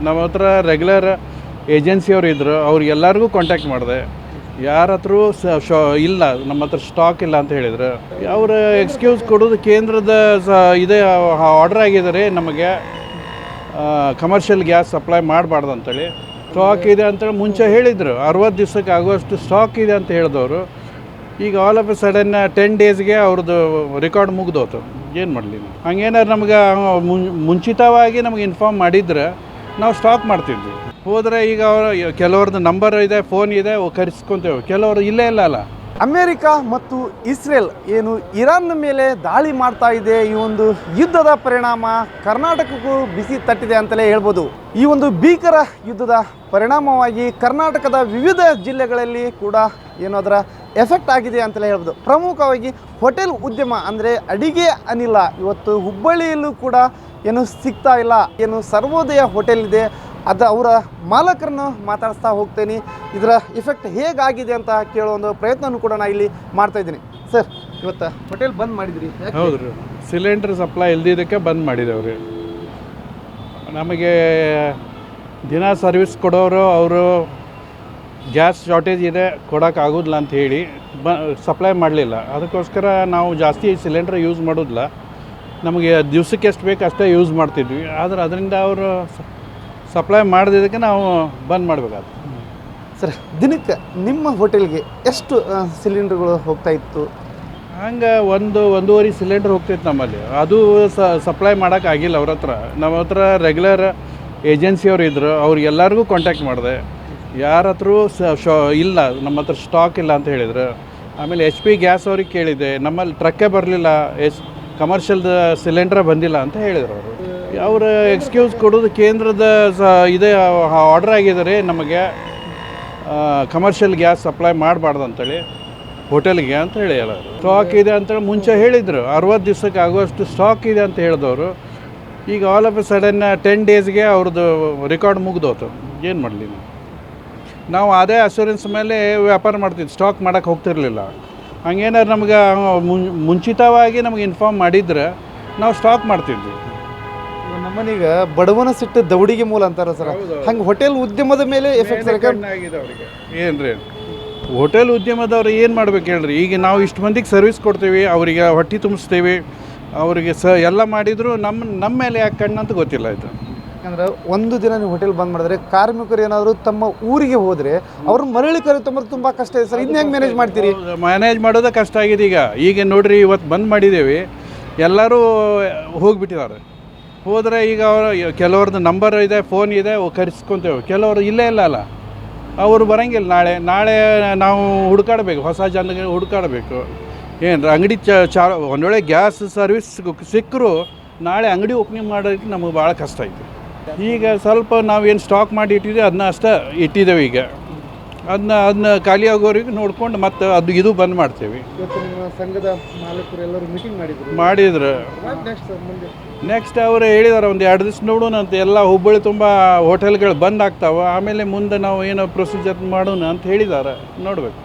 ನಮ್ಮ ಹತ್ರ ರೆಗ್ಯುಲರ್ ಏಜೆನ್ಸಿಯವರು ಇದ್ದರು, ಅವ್ರಿಗೆಲ್ಲರಿಗೂ ಕಾಂಟ್ಯಾಕ್ಟ್ ಮಾಡಿದೆ. ಯಾರ ಹತ್ರ ಇಲ್ಲ, ನಮ್ಮ ಹತ್ರ ಸ್ಟಾಕ್ ಇಲ್ಲ ಅಂತ ಹೇಳಿದರು. ಅವರ ಎಕ್ಸ್ಕ್ಯೂಸ್ ಕೊಡೋದು ಕೇಂದ್ರದ ಇದೇ ಆರ್ಡರ್ ಆಗಿದ್ದಾರೆ, ನಮಗೆ ಕಮರ್ಷಿಯಲ್ ಗ್ಯಾಸ್ ಸಪ್ಲೈ ಮಾಡಬಾರ್ದು ಅಂತೇಳಿ. ಸ್ಟಾಕ್ ಇದೆ ಅಂತೇಳಿ ಮುಂಚೆ ಹೇಳಿದರು, 60 ದಿವಸಕ್ಕೆ ಆಗುವಷ್ಟು ಸ್ಟಾಕ್ ಇದೆ ಅಂತ ಹೇಳಿದವರು. ಈಗ ಆಲ್ ಆಫ್ ಎ ಸಡನ್ 10 ಡೇಸ್ಗೆ ಅವ್ರದ್ದು ರೆಕಾರ್ಡ್ ಮುಗ್ದೋತು. ಏನು ಮಾಡಲಿ? ಹಂಗೇನಾದ್ರು ನಮ್ಗೆ ಮುಂಚಿತವಾಗಿ ನಮಗೆ ಇನ್ಫಾರ್ಮ್ ಮಾಡಿದ್ರೆ ನಾವು ಸ್ಟಾಕ್ ಮಾಡ್ತಿದ್ವಿ. ಹೋದರೆ ಈಗ ಕೆಲವ್ರದ್ದು ನಂಬರ್ ಇದೆ, ಫೋನ್ ಇದೆ, ಕರೆಸ್ಕೊತೇವೆ. ಕೆಲವರು ಇಲ್ಲೇ ಇಲ್ಲ. ಅಮೇರಿಕ ಮತ್ತು ಇಸ್ರೇಲ್ ಏನು ಇರಾನ್ನ ಮೇಲೆ ದಾಳಿ ಮಾಡ್ತಾ ಇದೆ, ಈ ಒಂದು ಯುದ್ಧದ ಪರಿಣಾಮ ಕರ್ನಾಟಕಕ್ಕೂ ಬಿಸಿ ತಟ್ಟಿದೆ ಅಂತಲೇ ಹೇಳ್ಬೋದು. ಈ ಒಂದು ಭೀಕರ ಯುದ್ಧದ ಪರಿಣಾಮವಾಗಿ ಕರ್ನಾಟಕದ ವಿವಿಧ ಜಿಲ್ಲೆಗಳಲ್ಲಿ ಕೂಡ ಏನು ಅದರ ಎಫೆಕ್ಟ್ ಆಗಿದೆ ಅಂತಲೇ ಹೇಳ್ಬೋದು. ಪ್ರಮುಖವಾಗಿ ಹೋಟೆಲ್ ಉದ್ಯಮ ಅಂದರೆ ಅಡಿಗೆ ಅನಿಲ ಇವತ್ತು ಹುಬ್ಬಳ್ಳಿಯಲ್ಲೂ ಕೂಡ ಏನು ಸಿಗ್ತಾ ಇಲ್ಲ. ಏನು ಸರ್ವೋದಯ ಹೋಟೆಲ್ ಇದೆ, ಅದು ಅವರ ಮಾಲಕರನ್ನು ಮಾತಾಡಿಸ್ತಾ ಹೋಗ್ತೇನೆ. ಇದರ ಇಫೆಕ್ಟ್ ಹೇಗಾಗಿದೆ ಅಂತ ಕೇಳೋ ಒಂದು ಪ್ರಯತ್ನನೂ ಕೂಡ ನಾನು ಇಲ್ಲಿ ಮಾಡ್ತಾ ಇದ್ದೀನಿ. ಸರ್, ಇವತ್ತು ಹೋಟೆಲ್ ಬಂದ್ ಮಾಡಿದ್ರಿ? ಹೌದು ರೀ, ಸಿಲಿಂಡರ್ ಸಪ್ಲೈ ಇಲ್ದಿದ್ದಕ್ಕೆ ಬಂದ್ ಮಾಡಿದೇವ್ರಿ. ನಮಗೆ ದಿನ ಸರ್ವಿಸ್ ಕೊಡೋರು ಅವರು ಗ್ಯಾಸ್ ಶಾರ್ಟೇಜ್ ಇದೆ, ಕೊಡೋಕ್ಕಾಗೋದಿಲ್ಲ ಅಂತ ಹೇಳಿ ಸಪ್ಲೈ ಮಾಡಲಿಲ್ಲ. ಅದಕ್ಕೋಸ್ಕರ ನಾವು ಜಾಸ್ತಿ ಸಿಲಿಂಡರ್ ಯೂಸ್ ಮಾಡೋದಿಲ್ಲ. ನಮಗೆ ದಿವ್ಸಕ್ಕೆ ಎಷ್ಟು ಬೇಕು ಅಷ್ಟೇ ಯೂಸ್ ಮಾಡ್ತಿದ್ವಿ. ಆದರೆ ಅದರಿಂದ ಅವರು ಸಪ್ಲೈ ಮಾಡದಿದ್ದಕ್ಕೆ ನಾವು ಬಂದ್ ಮಾಡಬೇಕಾಗ್ತದೆ. ಸರ್, ದಿನಕ್ಕೆ ನಿಮ್ಮ ಹೋಟೆಲ್ಗೆ ಎಷ್ಟು ಸಿಲಿಂಡರ್ಗಳು ಹೋಗ್ತಾ ಇತ್ತು? ಹಂಗೆ ಒಂದೂವರೆ ಸಿಲಿಂಡರ್ ಹೋಗ್ತಿತ್ತು ನಮ್ಮಲ್ಲಿ. ಅದು ಸಪ್ಲೈ ಮಾಡೋಕ್ಕಾಗಿಲ್ಲ ಅವ್ರ ಹತ್ರ. ನಮ್ಮ ಹತ್ರ ರೆಗ್ಯುಲರ್ ಏಜೆನ್ಸಿಯವರು ಇದ್ದರು, ಅವ್ರಿಗೆಲ್ಲರಿಗೂ ಕಾಂಟ್ಯಾಕ್ಟ್ ಮಾಡಿದೆ. ಯಾರ ಹತ್ರ ಇಲ್ಲ, ನಮ್ಮ ಹತ್ರ ಸ್ಟಾಕ್ ಇಲ್ಲ ಅಂತ ಹೇಳಿದರು. ಆಮೇಲೆ HP ಗ್ಯಾಸ್ ಅವ್ರಿಗೆ ಕೇಳಿದೆ, ನಮ್ಮಲ್ಲಿ ಟ್ರಕ್ಕೇ ಬರಲಿಲ್ಲ, ಕಮರ್ಷಿಯಲ್ ಸಿಲಿಂಡ್ರೇ ಬಂದಿಲ್ಲ ಅಂತ ಹೇಳಿದರು ಅವರು. ಅವರ ಎಕ್ಸ್ಕ್ಯೂಸ್ ಕೊಡೋದು ಕೇಂದ್ರದ ಇದೇ ಆರ್ಡರ್ ಆಗಿದ್ದಾರೆ, ನಮಗೆ ಕಮರ್ಷಿಯಲ್ ಗ್ಯಾಸ್ ಸಪ್ಲೈ ಮಾಡಬಾರ್ದು ಅಂತೇಳಿ ಹೋಟೆಲ್ಗೆ ಅಂತ ಹೇಳಿ ಹೇಳೋರು. ಸ್ಟಾಕ್ ಇದೆ ಅಂತೇಳಿ ಮುಂಚೆ ಹೇಳಿದರು, 60 ದಿವಸಕ್ಕೆ ಆಗುವಷ್ಟು ಸ್ಟಾಕ್ ಇದೆ ಅಂತ ಹೇಳಿದವರು. ಈಗ ಆಲ್ ಆಫ್ ಎ ಸಡನ್ 10 ಡೇಸ್ಗೆ ಅವ್ರದ್ದು ರೆಕಾರ್ಡ್ ಮುಗ್ದೋತು. ಏನು ಮಾಡಲಿ? ನಾವು ಅದೇ ಅಶ್ಯೂರೆನ್ಸ್ ಮೇಲೆ ವ್ಯಾಪಾರ ಮಾಡ್ತಿದ್ವಿ, ಸ್ಟಾಕ್ ಮಾಡೋಕ್ಕೆ ಹೋಗ್ತಿರ್ಲಿಲ್ಲ. ಹಂಗೇನಾದ್ರು ನಮ್ಗೆ ಮುಂಚಿತವಾಗಿ ನಮಗೆ ಇನ್ಫಾರ್ಮ್ ಮಾಡಿದ್ರೆ ನಾವು ಸ್ಟಾಕ್ ಮಾಡ್ತಿದ್ವಿ. ನಮ್ಮನೀಗ ಬಡವನ ಸಿಟ್ಟು ದೌಡಿಗೆ ಮೂಲ ಅಂತಾರೆ ಸರ್. ಹಂಗೆ ಹೋಟೆಲ್ ಉದ್ಯಮದ ಮೇಲೆ ಎಫೆಕ್ಟ್ ಆಗಿದೆ ಅವ್ರಿಗೆ. ಏನ್ರಿ, ಹೋಟೆಲ್ ಉದ್ಯಮದವ್ರು ಏನು ಮಾಡ್ಬೇಕು ಹೇಳ್ರಿ? ಈಗ ನಾವು ಇಷ್ಟು ಮಂದಿಗೆ ಸರ್ವಿಸ್ ಕೊಡ್ತೀವಿ, ಅವರಿಗೆ ಹೊಟ್ಟೆ ತುಂಬಿಸ್ತೀವಿ, ಅವರಿಗೆ ಎಲ್ಲ ಮಾಡಿದ್ರು ನಮ್ಮ ಮೇಲೆ ಯಾಕೆ ಕಣ್ಣು ಅಂತ ಗೊತ್ತಿಲ್ಲ. ಆಯಿತು, ಯಾಕಂದ್ರೆ ಒಂದು ದಿನ ನೀವು ಹೋಟೆಲ್ ಬಂದ್ ಮಾಡಿದ್ರೆ ಕಾರ್ಮಿಕರು ಏನಾದರೂ ತಮ್ಮ ಊರಿಗೆ ಹೋದರೆ ಅವ್ರ ಮರಳಿ ಕರೆತಂಬುದು ತುಂಬ ಕಷ್ಟ ಇದೆ ಸರ್. ಇದನ್ನ ಹೆಂಗೆ ಮ್ಯಾನೇಜ್ ಮಾಡ್ತೀರಿ? ಮ್ಯಾನೇಜ್ ಮಾಡೋದೇ ಕಷ್ಟ ಆಗಿದೆ. ಈಗ ನೋಡಿರಿ, ಇವತ್ತು ಬಂದ್ ಮಾಡಿದ್ದೇವೆ, ಎಲ್ಲರೂ ಹೋಗಿಬಿಟ್ಟಿದ್ದಾರೆ. ಹೋದರೆ ಈಗ ಕೆಲವ್ರದ್ದು ನಂಬರ್ ಇದೆ, ಫೋನ್ ಇದೆ, ಕರೆಸ್ಕೊತೇವೆ. ಕೆಲವರು ಇಲ್ಲೇ ಇಲ್ಲ, ಅವರು ಬರೋಂಗಿಲ್ಲ. ನಾಳೆ ನಾವು ಹುಡುಕಾಡಬೇಕು, ಹೊಸ ಜನಗೆ ಹುಡುಕಾಡಬೇಕು. ಏನು ಅಂಗಡಿ ಒಂದು ವೇಳೆ ಗ್ಯಾಸ್ ಸರ್ವಿಸ್ ಸಿಕ್ಕರೂ ನಾಳೆ ಅಂಗಡಿ ಓಪನಿಂಗ್ ಮಾಡೋದಕ್ಕೆ ನಮಗೆ ಭಾಳ ಕಷ್ಟ ಐತೆ. ಈಗ ಸ್ವಲ್ಪ ನಾವೇನು ಸ್ಟಾಕ್ ಮಾಡಿ ಇಟ್ಟಿದ್ದೀವಿ ಅದನ್ನ ಅಷ್ಟೇ ಇಟ್ಟಿದ್ದೇವೆ. ಈಗ ಅದನ್ನ ಖಾಲಿ ಆಗೋರಿಗೆ ನೋಡ್ಕೊಂಡು ಮತ್ತೆ ಇದು ಬಂದ್ ಮಾಡ್ತೇವೆ. ನಿಮ್ಮ ಸಂಘದ ಮಾಲೀಕರು ಎಲ್ಲರೂ ಮೀಟಿಂಗ್ ಮಾಡಿದ್ರು. ನೆಕ್ಸ್ಟ್ ಅವರು ಹೇಳಿದಾರೆ, ಒಂದು 2 ದಿವಸ ನೋಡೋಣ ಅಂತ. ಎಲ್ಲ ಹುಬ್ಬಳ್ಳಿ ತುಂಬ ಹೋಟೆಲ್ಗಳು ಬಂದ್ ಆಗ್ತಾವೆ, ಆಮೇಲೆ ಮುಂದೆ ನಾವು ಏನೋ ಪ್ರೊಸೀಜರ್ ಮಾಡೋಣ ಅಂತ ಹೇಳಿದ್ದಾರೆ. ನೋಡಬೇಕು.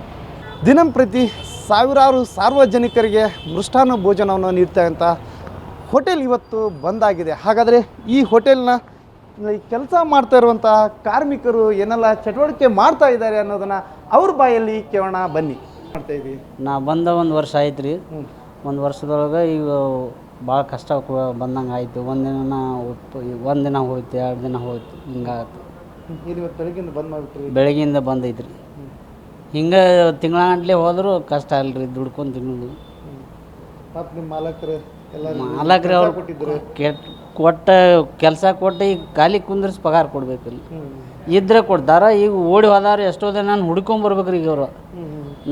ದಿನಂಪ್ರತಿ ಸಾವಿರಾರು ಸಾರ್ವಜನಿಕರಿಗೆ ಮೃಷ್ಟಾನ್ನ ಭೋಜನವನ್ನು ನೀಡ್ತಕ್ಕಂಥ ಹೋಟೆಲ್ ಇವತ್ತು ಬಂದಾಗಿದೆ. ಹಾಗಾದರೆ ಈ ಹೋಟೆಲ್ನ ಕೆಲಸ ಮಾಡ್ತಾ ಇರುವಂತಹ ಕಾರ್ಮಿಕರು ಏನೆಲ್ಲ ಚಟುವಟಿಕೆ ಮಾಡ್ತಾ ಇದ್ದಾರೆ ಅನ್ನೋದನ್ನು ಅವ್ರ ಬಾಯಲ್ಲಿ ಕೇಳೋಣ ಬನ್ನಿ. ಮಾಡ್ತಾ ಇದ್ದೀವಿ ನಾ ಬಂದ 1 ವರ್ಷ ಆಯ್ತು ರೀ. 1 ವರ್ಷದೊಳಗೆ ಈಗ ಭಾಳ ಕಷ್ಟ ಬಂದಂಗೆ ಆಯಿತು. ಒಂದಿನ ಹೋಯ್ತು, 2 ದಿನ ಹೋಯ್ತು, ಹಿಂಗಾಯ್ತು. ಇವತ್ತು ಬೆಳಗ್ಗೆಯಿಂದ ಬಂದ್ ಮಾಡಿಬಿಟ್ರಿ? ಬೆಳಗ್ಗೆಯಿಂದ ಬಂದೈತ್ರಿ. ಹಿಂಗೆ ತಿಂಗಳಗಂಟ್ಲೆ ಹೋದರೂ ಕಷ್ಟ ಅಲ್ರಿ, ದುಡ್ಕೊಂಡು ತಿನ್ನೋದು. ಮತ್ತು ನಿಮ್ಮ ಮಾಲಕರು ಮಾಲಕ್ರಿ ಅವ್ರು ಕೊಟ್ಟ ಕೆಲಸ ಕೊಟ್ಟು ಈಗ ಖಾಲಿ ಕುಂದ್ರಿಸಿ ಪಗಾರ ಕೊಡ್ಬೇಕಲ್ಲಿ. ಇದ್ರೆ ಕೊಡ್ತಾರ. ಈಗ ಓಡಿ ಹೋದಾರ ಎಷ್ಟೋ ದಿನ ನಾನು ಹುಡ್ಕೊಂಬರ್ಬೇಕ್ರಿ. ಈಗ ಅವರು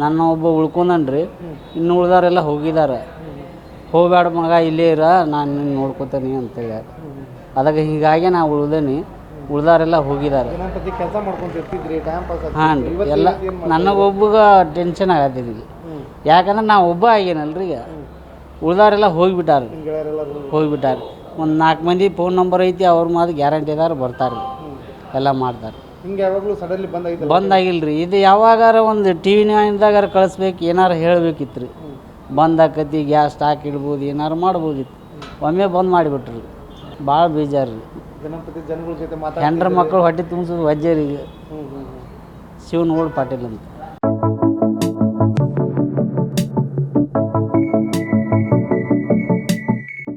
ನನ್ನ ಒಬ್ಬ ಉಳ್ಕೊಂಡನ್ರಿ, ಇನ್ನು ಉಳ್ದಾರೆಲ್ಲ ಹೋಗಿದ್ದಾರೆ. ಹೋಗ್ಬೇಡ ಮಗ, ಇಲ್ಲೇ ಇರ, ನಾನು ನಿನ್ನ ನೋಡ್ಕೊತೀನಿ ಅಂತೇಳಿ. ಅದಕ್ಕೆ ಹೀಗಾಗಿ ನಾ ಉಳ್ದೇನಿ, ಉಳ್ದಾರೆಲ್ಲ ಹೋಗಿದ್ದಾರೆ. ಕೆಲಸ ಮಾಡ್ಕೊಂತಿರ್ತಿದ್ರಿ, ಟೈಮ್ ಪಾಸ್? ಹಾಂ ರೀ, ಎಲ್ಲ ನನಗೊಬ್ಬಗ ಟೆನ್ಷನ್ ಆಗತ್ತಿದೆ ಈಗ. ಯಾಕಂದ್ರೆ ನಾ ಒಬ್ಬ ಆಗೇನಲ್ರಿ. ಈಗ ಉಳ್ದಾರೆಲ್ಲ ಹೋಗಿಬಿಟ್ಟಾರೆ. ಒಂದು 4 ಮಂದಿ ಫೋನ್ ನಂಬರ್ ಐತಿ, ಅವ್ರ ಮಾತು ಗ್ಯಾರಂಟಿ ಇದಾರೆ, ಬರ್ತಾರೆ, ಎಲ್ಲ ಮಾಡ್ತಾರೆ. ಹಿಂಗೆ ಯಾವಾಗಲೂ ಸಡನ್ಲಿ ಬಂದಾಗಿಲ್ಲ ರೀ. ಇದು ಯಾವಾಗಾರ ಒಂದು TV ನ್ಯಾಗಾರ ಕಳಿಸ್ಬೇಕು, ಏನಾರು ಹೇಳಬೇಕಿತ್ತು ರೀ. ಬಂದಾಕತಿ, ಗ್ಯಾಸ್ ಸ್ಟಾಕ್ ಇಡ್ಬೋದು, ಏನಾರು ಮಾಡ್ಬೋದಿತ್ತು. ಒಮ್ಮೆ ಬಂದ್ ಮಾಡಿಬಿಟ್ರಿ. ಭಾಳ ಬೇಜಾರು ರೀ. ಜನಗಳ ಜೊತೆ ಹೆಂಡ್ರ ಮಕ್ಕಳು ಹೊಟ್ಟೆ ತುಂಬಿಸೋದು ವಜ್ಜರಿಗೆ ಹ್ಮ್ ಹ್ಮ್ ಶಿವನಗೌಡ ಪಾಟೀಲ್ ಅಂತ